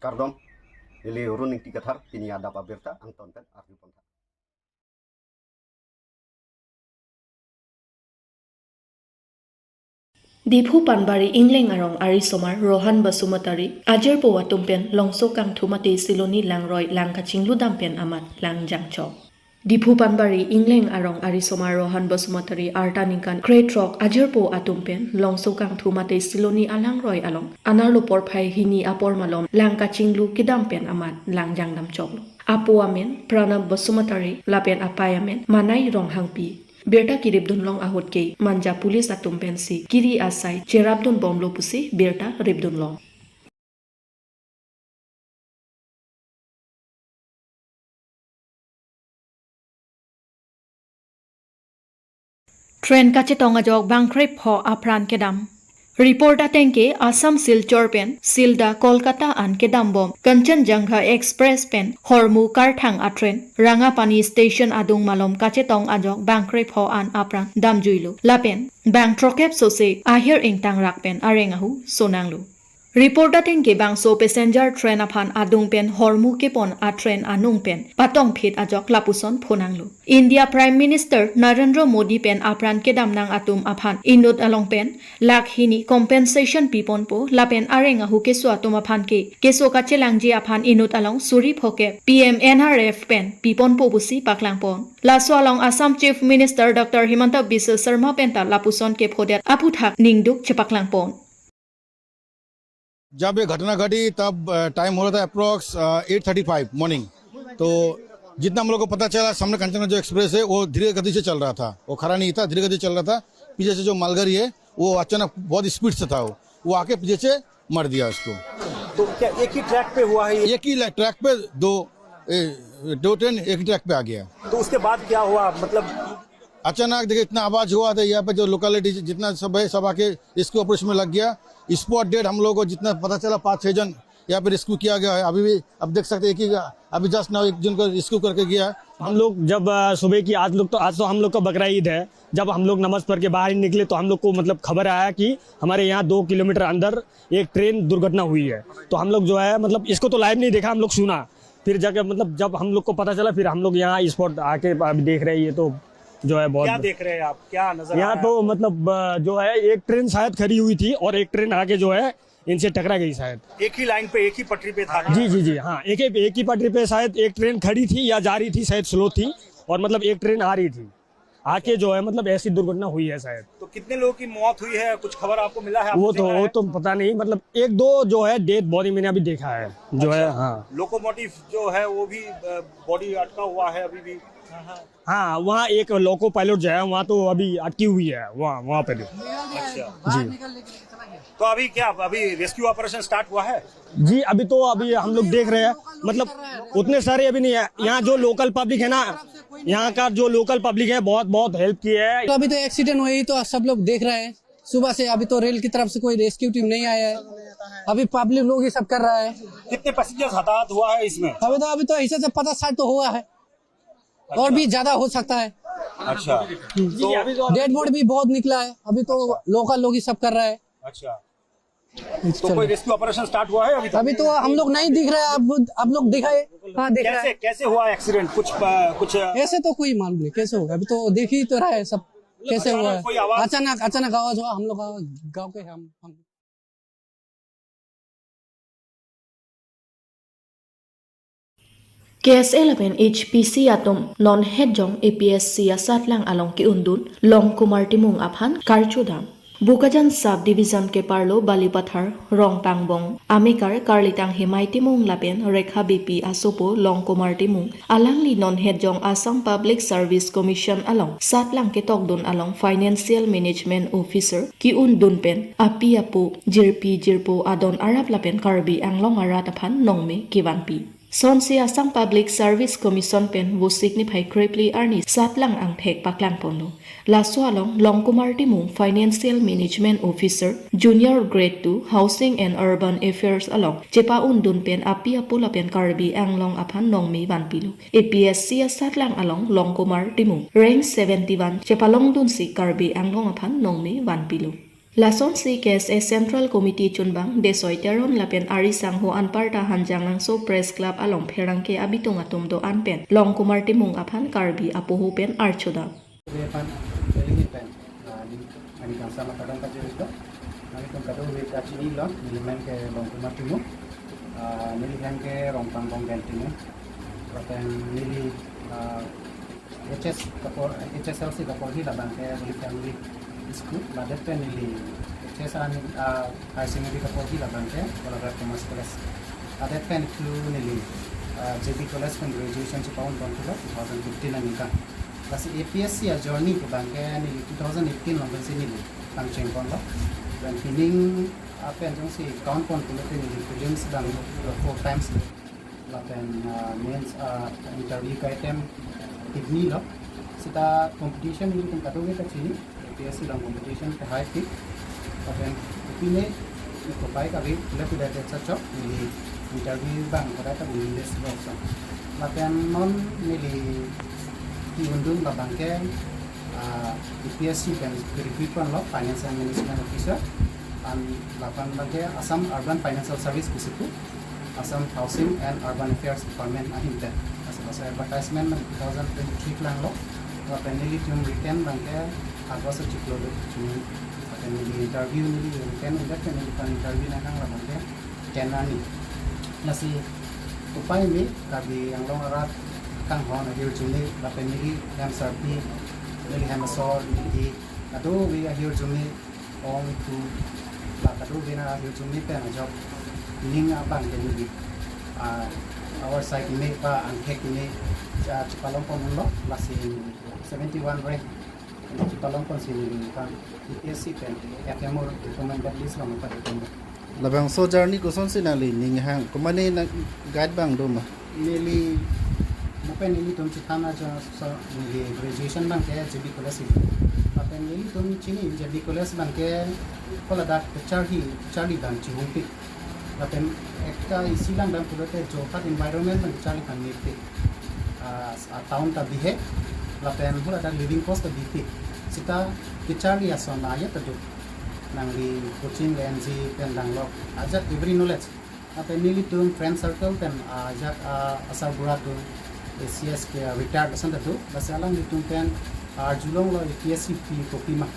Kardom, ili runing tikathar, tini ada pabirta, angton pen, arjuponta. Diphu Panbari Ingleng Arong Arisomar Rohan Basumatari Ajer po watumpen longso kang thumati siloni langroy lang kaching ludampen amat lang jangcho. Diphu Panbari Ingleng Arong Arisomar Rohan Basumatari Artaninkan Kretrok Ajer po atumpen longso kang thumati siloni alangroy along anarlo porphai hini apor malom lang kaching lu kidampen amat lang jangdam choklo. Apo amen Pranab Basumatari lapen apayamen manai rong hangpi. Berta kirib dun long ahot ke manja pulis atum pensi kiri asai cerab dun bomlo pusi berta rib dun long. Train kache tonga jog bangkrep ho apran kedam. Report atengke Assam Silchar pen Silda Kolkata an kedam bom Kanchanjangha Express pen Hormu Karthang atren Rangapani Station adung malom kachetong ajok bangkrep ho an apran damjuilu lapen bang trokep sose ahir ingtang rakpen arengahu sonanglu. Report atengke bang so passenger train aphan adung pen Hormu kepon atren anung pen patong phit ajok lapuson phonanglu. India Prime Minister Narendra Modi pen apran kedam nang atum aphan inut along pen lakhini compensation pipon po lapen arenga hu keso atum aphan ke keso kachelangji aphan inut along suri phoke PM NRF pen pipon po busi paklang pon laso along Assam Chief Minister Dr. Himanta Biswa Sarma pen ta lapuson ke phodet aputhak ningduk chepaklang pon. जब ये घटना घटी तब time हो रहा था approx 8:35 morning. तो जितना हम लोग को पता चला सामने कंचना जो एक्सप्रेस है वो धीरे गति से चल रहा था, वो खड़ा नहीं था, धीरे गति चल रहा था। पीछे से जो मालगाड़ी है वो अचानक बहुत स्पीड से था, वो आके पीछे से मर दिया उसको। तो क्या एक ही ट्रैक पे हुआ है? एक ही ट्रैक पे दो ट्रेन एक ही ट्रैक पे आ गया। तो उसके बाद क्या हुआ? मतलब अचानक देखिए इतना आवाज हुआ था, यहाँ पे जो लोकेलिटी जितना सब है सब आके रेस्क्यू ऑपरेशन में लग गया। स्पॉट डेड हम लोगों को जितना पता चला 5-6 जन यहाँ पे रेस्क्यू किया गया है। अभी भी अब देख सकते हैं कि अभी जस्ट नाउ एक जन को रेस्क्यू करके गया। हम लोग जब सुबह की आज तो हम लोग का बकरा ईद है, जब हम लोग नमाज पढ़ के बाहर निकले तो हम लोग को मतलब खबर आया कि हमारे यहाँ 2 किलोमीटर अंदर एक ट्रेन दुर्घटना हुई है। तो हम लोग जो है मतलब इसको तो लाइव नहीं देखा, हम लोग सुना, फिर जाके मतलब जब हम लोग को पता चला फिर हम लोग यहाँ स्पॉट आके अभी देख रहे हैं। तो जो है बहुत क्या देख रहे हैं आप? क्या नजर यहाँ तो मतलब जो है एक ट्रेन शायद खड़ी हुई थी और एक ट्रेन आके जो है इनसे टकरा गई शायद। एक ही लाइन पे एक ही पटरी पे था? जी हाँ, एक ही पटरी पे शायद एक ट्रेन खड़ी थी या जा रही थी, शायद स्लो थी, और मतलब एक ट्रेन आ रही थी, आके जो है मतलब ऐसी दुर्घटना हुई है शायद। तो कितने लोगों की मौत हुई है, कुछ खबर आपको मिला है? वो तो पता नहीं, मतलब 1-2 जो है डेड बॉडी मैंने अभी देखा है जो है। हाँ, लोकोमोटिव जो है वो भी बॉडी अटका हुआ है अभी भी? हाँ, वहाँ एक लोको पायलट जो है वहाँ तो अभी अटकी हुई है वहाँ पे भी। अच्छा जी, तो अभी क्या अभी रेस्क्यू ऑपरेशन स्टार्ट हुआ है? जी अभी हम लोग देख रहे हैं, मतलब उतने सारे अभी नहीं है। यहाँ जो लोकल पब्लिक है ना, यहाँ का जो लोकल पब्लिक है बहुत हेल्प की है। तो अभी तो एक्सीडेंट हुई तो सब लोग देख रहे हैं सुबह से। अभी तो रेल की तरफ से कोई रेस्क्यू टीम नहीं आया है, अभी पब्लिक लोग ही सब कर रहा है। कितने पैसेंजर्स हताहत हुआ है इसमें? अभी तो ऐसे से 50-60 तो हुआ है। अच्छा। और भी ज्यादा हो सकता है। अच्छा, तो डेड बॉडी भी बहुत निकला है, अभी तो लोकल लोग ही सब कर रहा है। अच्छा, तो कोई रेस्क्यू ऑपरेशन स्टार्ट हुआ है अभी तो हम लोग नहीं दिख रहे हैं, अब लोग दिखाए। हाँ, दिख रहा है। कैसे हुआ एक्सीडेंट? कुछ ऐसे तो कोई मालूम नहीं कैसे होगा, अभी तो देख ही तो रहा है सब कैसे हुआ है। अचानक आवाज हुआ, हम लोग गाँव के हम KS11 HPC atom non hedjong APSC asat lang along ki undun long kumar timung aphan karchudam Bukajan sub division ke parlo Balipathar rong pangbong amikar karlitang himay timung lapen rekha BP asopo long kumar timung alangli non hedjong Assam Public Service Commission along sat lang ke tokdun along Financial Management Officer ki undun pen api apo jirpo adon arab lapen karbi anglong arat aphan nongme kiwanpi Sonsi Assam Public Service Commission pen wo signify greatly arni satlang ang thek paklang pono. Laso along Longkumar Timung Financial Management Officer Junior Grade 2 Housing and Urban Affairs along Jepa undun pen api apula pen karbi ang long aphan nongmi vanpilu. APSC satlang along Longkumar Timung Rank 71 Jepa long dun si karbi ang long aphan nongmi vanpilu. Lason si kes e Central Committee chunbang desoi teron lapen arisang ho anparta hanjang langso press club along pherangke abitung atum do anpen long kumar timung aphan karbi apuhu pen archoda. Depan pen ani kan sama kadang kaje itu ani kan kadang we kaji ni lo milimen ke long kumar timu milimen ke rompang kong timu paten mili HSLC kapor hi labang ke family school badet pen mili HSLC ani high secondary kapor hi labang ke wala commerce college badet pen tu mili JB college pen graduation ci paun kon 2015 ani kan Kasi APSC a journey ke bangke ni 2018 lang si ni tang cheng kon lo dan pining apa yang si kawan kon kulit ni prelims dan 4 times la pen means interview ka item kidney lo sita competition ni kan kado ke chini APSC lang competition ke high pick la pen pine ko pai ka vi le pu da cha chok ni interview bang pada ta ni des lo sa la pen non ni Undung Babangke IPSC dan Recruitment Law Finance and Management Officer dan 8 lagi Assam Urban Financial Service di situ Assam Housing and Urban Affairs Department ahimte asal advertisement 2023 lang lo dan ini cuma weekend bangke agak seciklo cuma dan ini interview ini weekend udah kan ini interview nang lah bangke kenani nasi upaya ini kami yang long erat kang hon here juni la penili yang sarpi nili hamasor nili ado we here juni on to la ado we na here juni pen job ning abang nili our site ini pa ang hek ini chipalong pon lo la si 71 rank chipalong pon si nili kan IPSC pen FMO recommended list lo pa ito labang so journey ko son sinali ning hang kumane na guide bang do ma nili Mupen ini tuh ciptana so di graduation bang ke JB College itu. Mupen ini tuh cini JB College bang ke kalau ada Charlie bang cihumpi. Mupen ekta isi lang bang pulau te jokat environment bang Charlie bang nipi. Tahun tabi he. Mupen pulau ada living cost tabi pi. Sita Charlie asal naya tuh nang di coaching lenzi pen lang lo. Ajak every knowledge. Mupen ini tuh friend circle pen ajak asal buat tuh ACS ke retired pesan tu, basa lang ditumpen julong lo APSC kopi mah.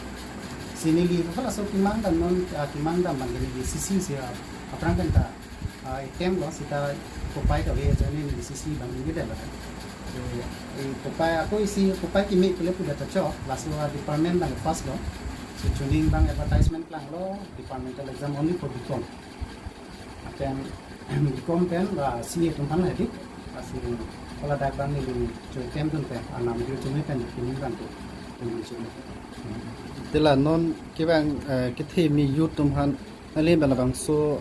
Sini li kalau asal kimang dan non kimang dan bangkini di sisi sih apa kan ta item lo sita kopai ka we jani di sisi bangkini dia lah. Kopai aku isi kopai kimi pula punya cocok langsung department bang first lo. Si tuning bang advertisement lang lo departmental exam only for BCom. Akan BCom kan lah CA tumpan lagi. Asal kalau datang ni cuci tempun pe, anam dia cuma pen ini kan tu, ini cuma. tila non kibang kithi mi youth tumhan ali bala bang so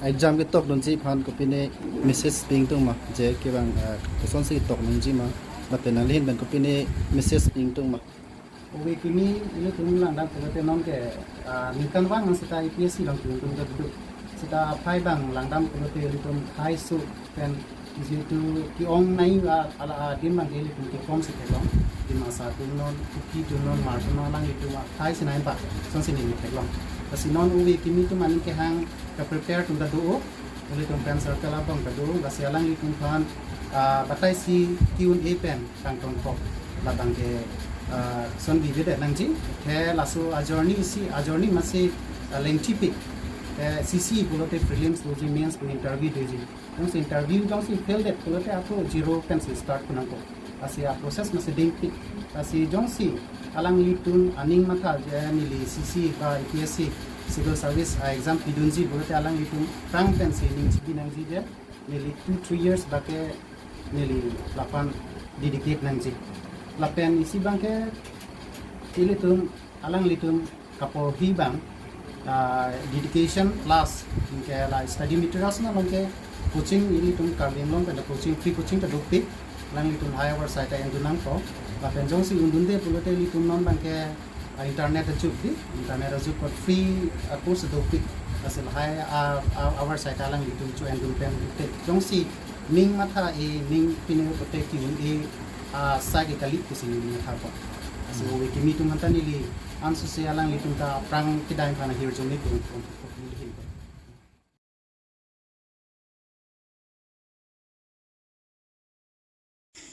exam ke tok don ji phan ko pine message ping tung ma je kibang son si tok nun ji ma baten ali ben ko pine message ping tung ma Oke kini ini tu lang dah kalau non ke nikan bang sita IPSC lang tu tu sita pai bang lang dam kalau tu high su pen itu ki ong nai ala din man ele tu kom se kelong di masa tu non ki tu non mar tu non lang itu high se nai pa son se ni kelong kasi non uwi kimi tu man ke hang ka prepare tu da do ule tu pen circle abang ka do kasi alang itu kan batai si Q&A pen kang ton ko labang ke son bi bede nang ji the lasu ajorni masih lengthy pic CC pulote prelims loji mains ko interview deji once interview jong si fail that pulote apo zero can si start kunang ko asi a process masih ding pic asi jong si alang litun aning maka ni li CC ka IPSC civil service exam pidunji pulote alang litun prang pen si ning si nang ji je nearly 2-3 years bake nearly 8 dedicate nang ji lapen isi bangke ilitum alang litum kapo hibang dedication class ke la study materials na bangke coaching ilitum karbin long ke coaching free coaching ta dopik lang litum higher site yang dunang ko lapen jong si undunde pulote litum non bangke internet ajuk di internet ajuk for free course dopik asil high our site alang litum chu and dumpen jong si ning mata ning pinu protect ki sagi kali kusini ni thapa so we kimi tu mantani li ansusi alang litung ta prang kidai kana hiu jong ni tu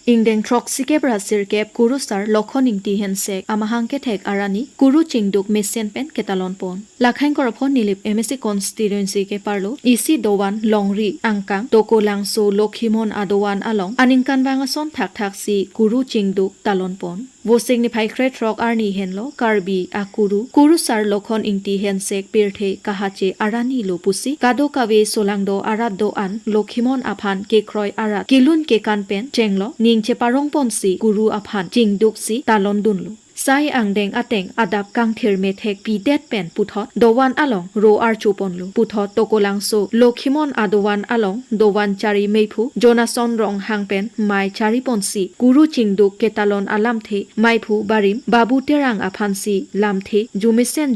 Ingdeng troksike brasir kep kuru star lokhoning ti hensek amahang ke thek arani kuru chingduk mesen pen ketalon pon lakhain korphon nilip MSC constituency ke parlo isi dowan longri angkang tokolang so lokhimon adowan along aningkan bangason thak thak si kuru chingduk talon pon Vosing ni phai kret rock arni henlo karbi akuru kuru sar lokhon ingti hensek pirthe kahache arani lo pusi kado kawe solangdo araddo an lokhimon aphan ke kroi arat kilun ke kanpen chenglo ningche parong ponsi guru aphan chingduk si talon dunlu sai angdeng ateng adap kang thir me thek pi det pen puthot dowan along ro ar chuponlu puthot tokolang so lokhimon adowan along dowan chari meipu jonason rong hangpen mai chari ponsi guru chingduk ketalon alam the maipu barim babu terang aphansi lamthe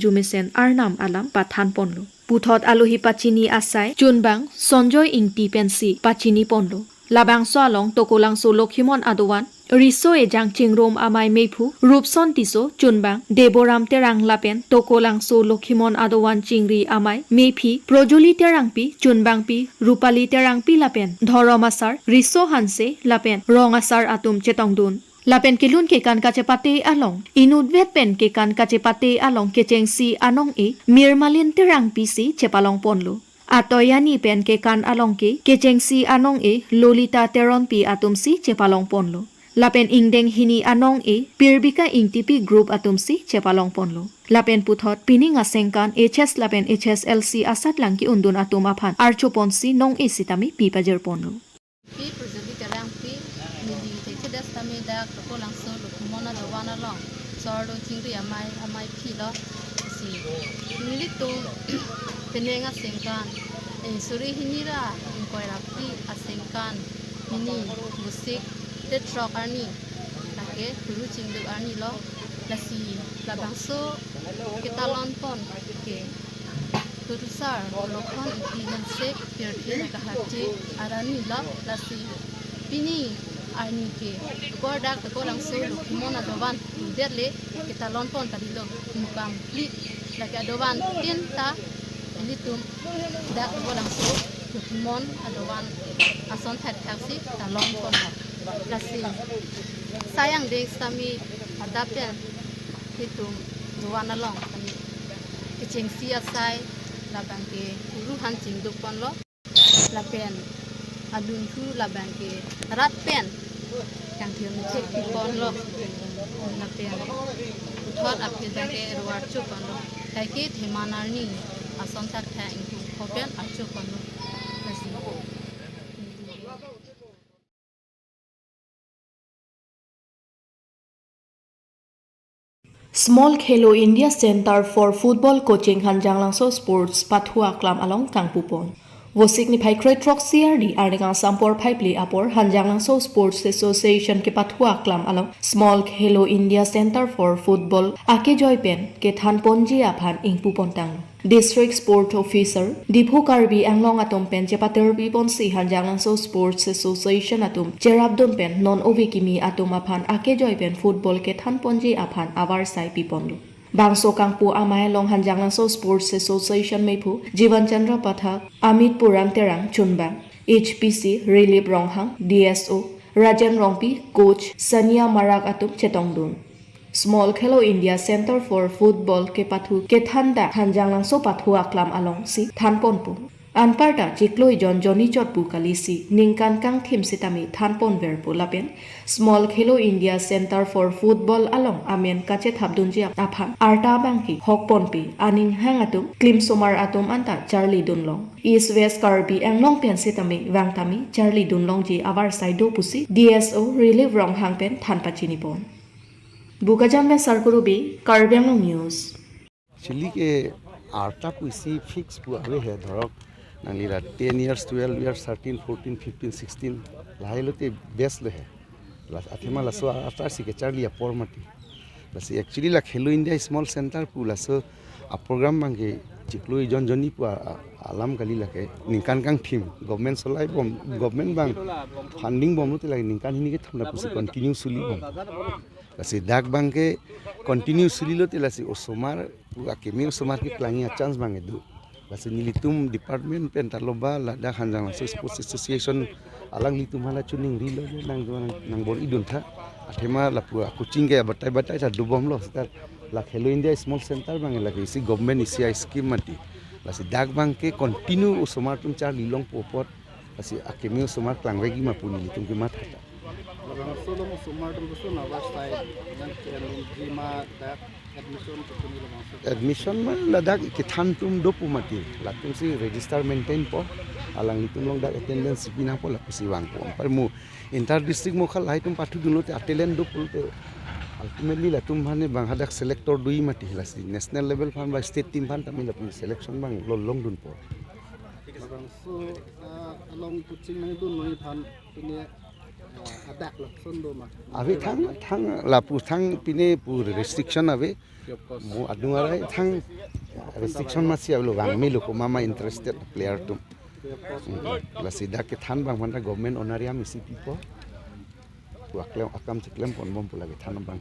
jumisen arnam alam pathan ponlu puthot alohi pachini asai chunbang sonjoy ingti pensi pachini ponlu labang so along tokolang so lokhimon adowan riso ejang chingrom amai meipu rupson tiso chunbang deboram terang lapen tokolang so lokhimon adowan chingri amai meiphi projoli terang pi chunbang pi rupali terang pi lapen dhoromasar riso hanse lapen rongasar atum chetongdun lapen kilun ke kan kache pate along inudvet pen ke kan kache pate along ke chengsi anong e mirmalin terang pi si chepalong ponlu atoyani pen ke kan along ke chengsi anong e lolita teron pi atum si chepalong ponlu lapen ingdeng hini anong e pirbika ingtipi group atumsi chepalong ponlo lapen puthot pining asengkan HS lapen HSLC asat langki undun atum aphan archo ponsi nong e sitami pipajer ponlo pi project terang pi mili techedas tami dak tokolang so lukumona dowana long sordo chingri amai philo si mili to penenga sengkan suri hinira inkoirapi asengkan mini musik Trok arni, lagi guru cingduk arni lo, lasi labangso kita lonpon ke kurusar lokhon ikan sek pirtin kahaji arani lo lasi pini arni ke kordak teko langsung lokhimon adoban derle kita lonpon tadi lo mukam li lagi adoban tinta ini tum dak teko langsung lokhimon adoban ason taksi talon pon Lasi sayang deh kami adapten itu doan along kami kecing siasai labang ke uruhan cingduk pon lo lapen adun tu labang ke rat pen yang dia mencek di pon lo lapen thot apil ke ruar chu pon lo kai themanar ni ason tak tha ingku khopen achu pon lo lasi Small Khelo India Center for Football Coaching Hanjanglangso Sports Pathua Klam along Kangpupon. Vosik ni phai kret rock CRD ardenga sampor phaipli apor Hanjanglangso Sports Association ke Pathua Klam along Small Khelo India Center for Football ake joypen ke than ponji aphan ingpupon tang. District Sport Officer Diphu Karbi Anglong atom pen chepater bi ponsi Hanjanglangso Sports Association atom cherabdon pen non ovikimi atom aphan ake joypen football ke than ponji aphan awar sai piponlu Bangso Kangpu amai long Hanjanglangso Sports Association meipu Jivan Chandra Pathak Amit Puran Terang Chunbang HPC Relief Ronghang DSO Rajan Rongpi Coach Sania Marak atom chetongdun Small Khelo India Center for Football ke pathu ke thanda Hanjanglangso Pathua Klam along si thanponpu anparta chikloi joni chotpu kalisi ningkan kang thim sitami thanpon verpu lapen Small Khelo India Center for Football along amen kache thabdunji aphan arta bangki hokponpi aning hangatum klimsomar atom anta Charlie Dunlong East West Karbi anglong pen sitami wangtami Charlie Dunlong ji avar saido pusi DSO Relief Rong hangpen thanpachinipon Bukajam में सरकुरुबी कार्बियांग news chilli के आर्टा pussy fix पुआवे है धरक नालीला 10 years 12 years 13 14 15 16 लाइलोते base ले है लास अथेमा lasso आर्टा सी के Charlie अपर मटी लास actually ला खेलो India small centre पु lasso आ programme मांगे चिकलोई जनी पु आलाम कली लाके निकान कांग थीम गवर्नमेंट सलाई बम गवर्नमेंट बांग फंडिंग बम नुते लागे निकान हिनी के थमना pussy continue Sulli bomb lasi dak bangke continue sulilo te lasi osomar akemi osomar ki plangi a chance bang edu lasi nilitum department pen taloba la dak hanjang langsung sports association alang litum hala chuning rilo nang bor idun tha athema la pura coaching ke batai tha dubom lo star la Hello India small center bang la isi government isi scheme mati lasi dak bangke continue osomar tum char lilong popot lasi akemi osomar klangwegi mapuni litum ki mat admission man ladak kithan tum dopu mati latung si register maintain po alang litum long dak attendance pina po la si wang po par mu inter district mo khal hai tum pathu dulo te attendance dopu te ultimately latum bhane banghadak selector dui mati lasi national level fan ba state team fan tamil la selection bang long dun po so along coaching nang dun noi phan pine adak lakson do ma ave thang lapu thang pine pu restriction ave mo adungarai thang restriction ma si alo bang me loko mama interested player tum la sida ke than bang manda government honorarium isi pipo tu aklem akam chiklem pon bom pula ke than bang